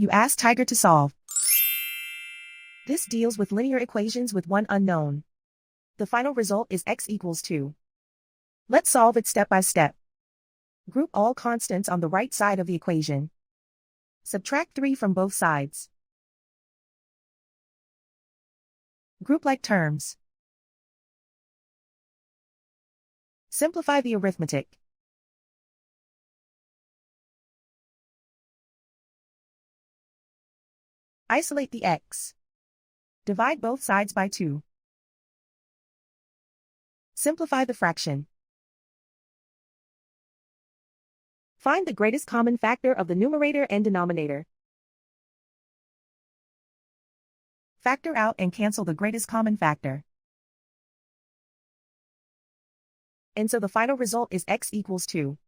You ask Tiger to solve. This deals with linear equations with one unknown. The final result is x equals 2. Let's solve it step by step. Group all constants on the right side of the equation. Subtract 3 from both sides. Group like terms. Simplify the arithmetic. Isolate the x. Divide both sides by 2. Simplify the fraction. Find the greatest common factor of the numerator and denominator. Factor out and cancel the greatest common factor. And so the final result is x equals 2.